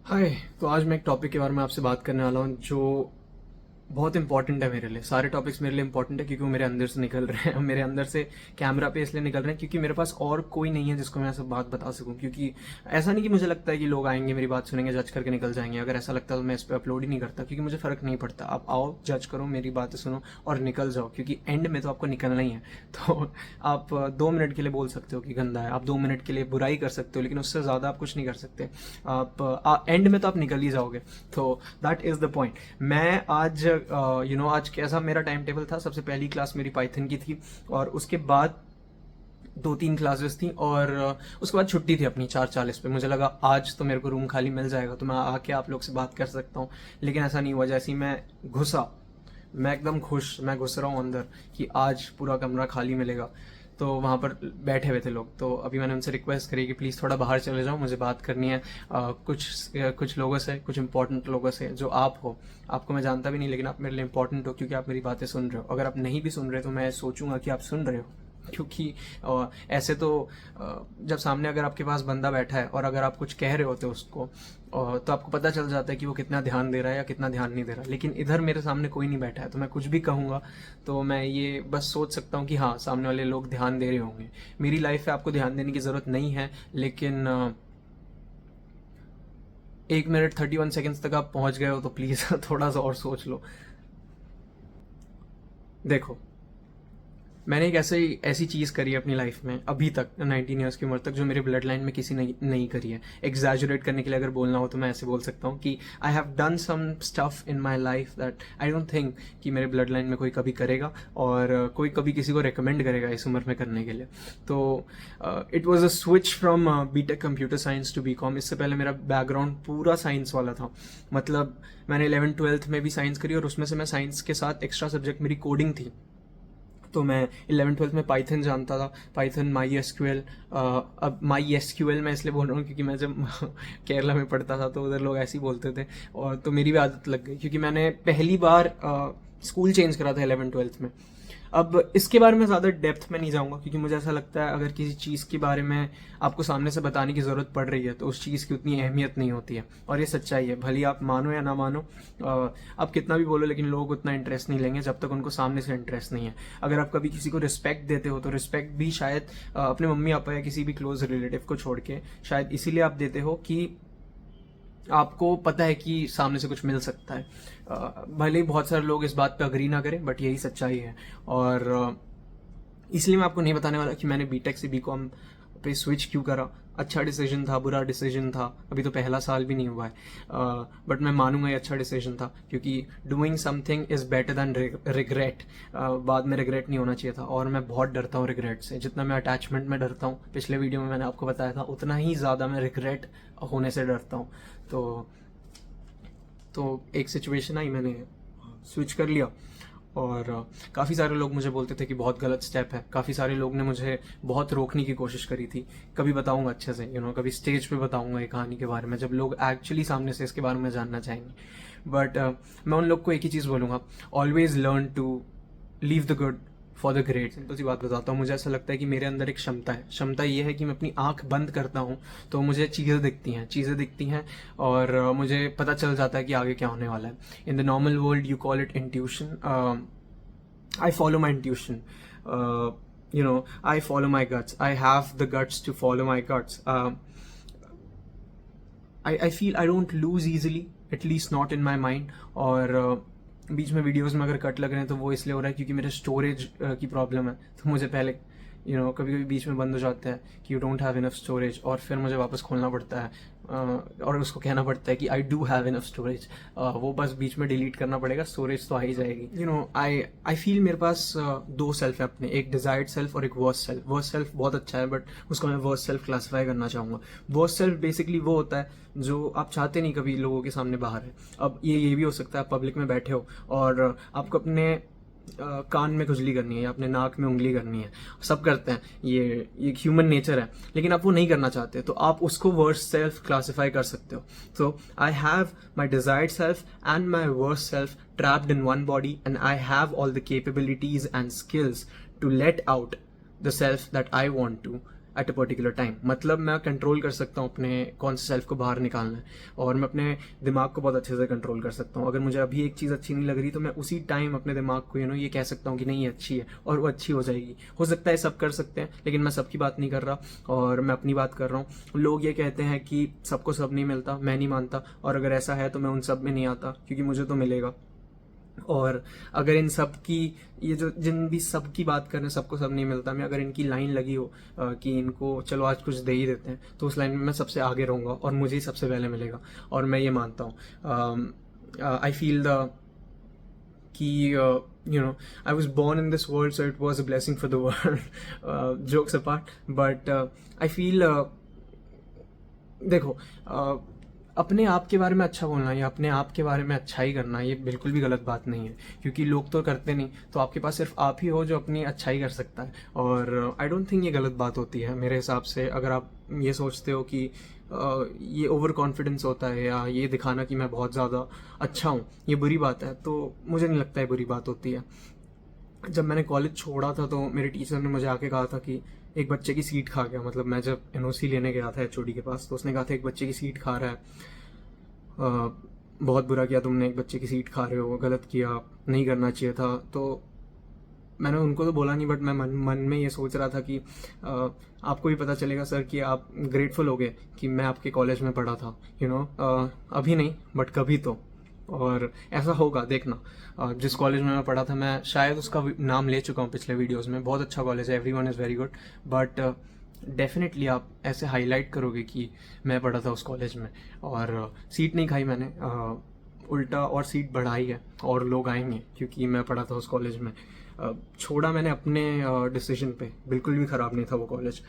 हाय। तो आज मैं एक टॉपिक के बारे में आपसे बात करने वाला हूँ जो बहुत इंपॉर्टेंट है मेरे लिए। सारे टॉपिक्स मेरे लिए इंपॉर्टेंट है क्योंकि वो मेरे अंदर से निकल रहे हैं। मेरे अंदर से कैमरा पे इसलिए निकल रहे हैं क्योंकि मेरे पास और कोई नहीं है जिसको मैं सब बात बता सकूं। क्योंकि ऐसा नहीं कि मुझे लगता है कि लोग आएंगे, मेरी बात सुनेंगे, जज करके निकल जाएंगे। अगर ऐसा लगता है तो मैं इस पर अपलोड ही नहीं करता, क्योंकि मुझे फर्क नहीं पड़ता। आप आओ, जज करो, मेरी बातें सुनो और निकल जाओ, क्योंकि एंड में तो आपको निकलना ही है। तो आप 2 मिनट के लिए बोल सकते हो कि गंदा है, आप 2 मिनट के लिए बुराई कर सकते हो, लेकिन उससे ज़्यादा आप कुछ नहीं कर सकते। आप एंड में तो आप निकल ही जाओगे। तो दैट इज़ द पॉइंट। मैं आज आज कैसा मेरा टाइम टेबल था। सबसे पहली क्लास मेरी पाइथन की थी और उसके बाद 2-3 क्लासेस थी और उसके बाद छुट्टी थी अपनी 4:40 पे। मुझे लगा आज तो मेरे को रूम खाली मिल जाएगा तो मैं आके आप लोग से बात कर सकता हूँ, लेकिन ऐसा नहीं हुआ। जैसे ही मैं घुसा, मैं एकदम खुश, मैं घुस रहा हूँ अंदर कि आज पूरा कमरा खाली मिलेगा। तो वहाँ पर बैठे हुए थे लोग, तो अभी मैंने उनसे रिक्वेस्ट करी कि प्लीज़ थोड़ा बाहर चले जाओ, मुझे बात करनी है कुछ लोगों से, कुछ इंपॉर्टेंट लोगों से जो आप हो। आपको मैं जानता भी नहीं, लेकिन आप मेरे लिए इंपॉर्टेंट हो क्योंकि आप मेरी बातें सुन रहे हो। अगर आप नहीं भी सुन रहे तो मैं सोचूंगा कि आप सुन रहे हो, क्योंकि ऐसे तो जब सामने अगर आपके पास बंदा बैठा है और अगर आप कुछ कह रहे होते हो उसको, तो आपको पता चल जाता है कि वो कितना ध्यान दे रहा है या कितना ध्यान नहीं दे रहा। लेकिन इधर मेरे सामने कोई नहीं बैठा है, तो मैं कुछ भी कहूँगा तो मैं ये बस सोच सकता हूँ कि हाँ, सामने वाले लोग ध्यान दे रहे होंगे। मेरी लाइफ है, आपको ध्यान देने की ज़रूरत नहीं है, लेकिन 1 मिनट 31 सेकेंड्स तक आप पहुँच गए हो तो प्लीज़ थोड़ा सा और सोच लो। देखो, मैंने एक ऐसी चीज़ करी है अपनी लाइफ में अभी तक, 19 ईयर्स की उम्र तक, जो मेरे ब्लड लाइन में किसी ने नहीं करी है। एग्जैजुरेट करने के लिए अगर बोलना हो तो मैं ऐसे बोल सकता हूँ कि I have done some stuff in my life that I don't think कि मेरे ब्लड लाइन में कोई कभी करेगा और कोई कभी किसी को रिकमेंड करेगा इस उम्र में करने के लिए। तो it was a switch from BTech computer science to बी कॉम। इससे पहले मेरा बैकग्राउंड पूरा साइंस वाला था। मतलब मैंने 11th-12th में भी साइंस करी और उसमें से मैं साइंस के साथ एक्स्ट्रा सब्जेक्ट मेरी कोडिंग थी। तो मैं 11th-12th में पाइथन जानता था, पाइथन, माई एसक्यूएल। अब माई एसक्यूएल मैं इसलिए बोल रहा हूँ क्योंकि मैं जब केरला में पढ़ता था तो उधर लोग ऐसे ही बोलते थे, और तो मेरी भी आदत लग गई क्योंकि मैंने पहली बार स्कूल चेंज करा था 11th-12th में। अब इसके बारे में ज़्यादा डेप्थ में नहीं जाऊंगा क्योंकि मुझे ऐसा लगता है अगर किसी चीज़ के बारे में आपको सामने से बताने की ज़रूरत पड़ रही है तो उस चीज़ की उतनी अहमियत नहीं होती है, और ये सच्चाई है। भले आप मानो या ना मानो, आप कितना भी बोलो, लेकिन लोग उतना इंटरेस्ट नहीं लेंगे जब तक उनको सामने से इंटरेस्ट नहीं है। अगर आप कभी किसी को रिस्पेक्ट देते हो तो रिस्पेक्ट भी शायद अपने मम्मी पापा या किसी भी क्लोज रिलेटिव को छोड़ के शायद इसीलिए आप देते हो कि आपको पता है कि सामने से कुछ मिल सकता है। भले ही बहुत सारे लोग इस बात पे अग्री ना करें, बट यही सच्चाई है। और इसलिए मैं आपको नहीं बताने वाला कि मैंने बीटेक से बीकॉम पे स्विच क्यों करा। अच्छा डिसीजन था, बुरा डिसीजन था, अभी तो पहला साल भी नहीं हुआ है, बट मैं मानूंगा ये अच्छा डिसीजन था क्योंकि doing something is better than regret. बाद में रिग्रेट नहीं होना चाहिए था, और मैं बहुत डरता हूँ रिग्रेट से। जितना मैं अटैचमेंट में डरता हूँ, पिछले वीडियो में मैंने आपको बताया था, उतना ही ज़्यादा मैं रिग्रेट होने से डरता हूँ। तो एक सिचुएशन आई, मैंने स्विच कर लिया और काफ़ी सारे लोग मुझे बोलते थे कि बहुत गलत स्टेप है। काफ़ी सारे लोग ने मुझे बहुत रोकने की कोशिश करी थी। कभी बताऊंगा अच्छे से, कभी स्टेज पे बताऊंगा ये कहानी के बारे में जब लोग एक्चुअली सामने से इसके बारे में जानना चाहेंगे। बट मैं उन लोग को एक ही चीज़ बोलूँगा, always learn to leave the good for the great. Simple सी बात बताता हूँ, मुझे ऐसा लगता है कि मेरे अंदर एक क्षमता है। क्षमता ये है कि मैं अपनी आंख बंद करता हूँ तो मुझे चीज़ें दिखती हैं और मुझे पता चल जाता है कि आगे क्या होने वाला है। In the normal world you call it intuition. I follow my intuition. I follow my guts. I have the guts to follow my guts. I feel I don't lose easily, at least not in my mind. और बीच में videos में अगर cut लग रहे हैं तो वो इसलिए हो रहा है क्योंकि मेरे स्टोरेज की प्रॉब्लम है। तो मुझे पहले कभी कभी बीच में बंद हो जाता है कि you don't have enough storage, और फिर मुझे वापस खोलना पड़ता है और उसको कहना पड़ता है कि I do have enough storage. वो बस बीच में डिलीट करना पड़ेगा, स्टोरेज तो आ ही जाएगी। आई फील मेरे पास 2 सेल्फ है अपने, एक डिजायर्ड सेल्फ और एक वर्स्ट सेल्फ। वर्स्ट सेल्फ बहुत अच्छा है, बट उसको मैं वर्स्ट सेल्फ क्लासीफाई करना चाहूँगा। वर्स्ट सेल्फ बेसिकली वो होता है जो आप चाहते नहीं कभी लोगों के सामने बाहर है। अब ये भी हो सकता है आप पब्लिक में बैठे हो और आपको अपने कान में खुजली करनी है या अपने नाक में उंगली करनी है। सब करते हैं, ये ह्यूमन नेचर है, लेकिन आप वो नहीं करना चाहते तो आप उसको वर्स्ट सेल्फ क्लासीफाई कर सकते हो। तो I have my desired self and my worst self trapped in one body, and I have all the capabilities and skills to let out the self that I want to. At a particular time. मतलब मैं control कर सकता हूँ अपने कौन से self को बाहर निकालना है, और मैं अपने दिमाग को बहुत अच्छे से कंट्रोल कर सकता हूँ। अगर मुझे अभी एक चीज़ अच्छी नहीं लग रही तो मैं उसी टाइम अपने दिमाग को ये कह सकता हूँ कि नहीं ये अच्छी है, और वो अच्छी हो जाएगी। हो सकता है सब कर सकते हैं, लेकिन मैं सबकी बात नहीं कर रहा और मैं अपनी बात कर रहा हूँ। लोग ये कहते हैं कि सबको सब नहीं मिलता, मैं नहीं मानता, और अगर ऐसा है तो मैं उन सब में नहीं आता, क्योंकि मुझे तो मिलेगा। और अगर इन सब की, ये जो जिन भी सब की बात कर रहे हैं, सबको सब नहीं मिलता, मैं अगर इनकी लाइन लगी हो कि इनको चलो आज कुछ दे ही देते हैं, तो उस लाइन में मैं सबसे आगे रहूँगा और मुझे ही सबसे पहले मिलेगा। और मैं ये मानता हूँ, आई फील द कि I was born in this world, so it was a blessing for the world, jokes apart. But I feel, देखो, अपने आप के बारे में अच्छा बोलना या अपने आप के बारे में अच्छाई करना ये बिल्कुल भी गलत बात नहीं है, क्योंकि लोग तो करते नहीं, तो आपके पास सिर्फ आप ही हो जो अपनी अच्छाई कर सकता है। और आई डोंट थिंक ये गलत बात होती है मेरे हिसाब से। अगर आप ये सोचते हो कि ये ओवर कॉन्फिडेंस होता है या ये दिखाना कि मैं बहुत ज़्यादा अच्छा हूँ ये बुरी बात है, तो मुझे नहीं लगता है बुरी बात होती है। जब मैंने कॉलेज छोड़ा था तो मेरे टीचर ने मुझे आके कहा था कि एक बच्चे की सीट खा गया। मतलब मैं जब एनओसी लेने गया था एचओडी के पास, तो उसने कहा था एक बच्चे की सीट खा रहा है, बहुत बुरा किया तुमने, एक बच्चे की सीट खा रहे हो, गलत किया, नहीं करना चाहिए था। तो मैंने उनको तो बोला नहीं, बट मैं मन में ये सोच रहा था कि आपको भी पता चलेगा सर कि आप ग्रेटफुल होगे कि मैं आपके कॉलेज में पढ़ा था, अभी नहीं बट कभी तो। और ऐसा होगा, देखना। जिस कॉलेज में मैं पढ़ा था, मैं शायद उसका नाम ले चुका हूँ पिछले वीडियोस में, बहुत अच्छा कॉलेज है, everyone is very good. But definitely आप ऐसे हाईलाइट करोगे कि मैं पढ़ा था उस कॉलेज में। और सीट नहीं खाई मैंने, उल्टा और सीट बढ़ाई है, और लोग आएंगे क्योंकि मैं पढ़ा था उस कॉलेज में। छोड़ा मैंने अपने डिसीजन पे, बिल्कुल भी ख़राब नहीं था वो कॉलेज।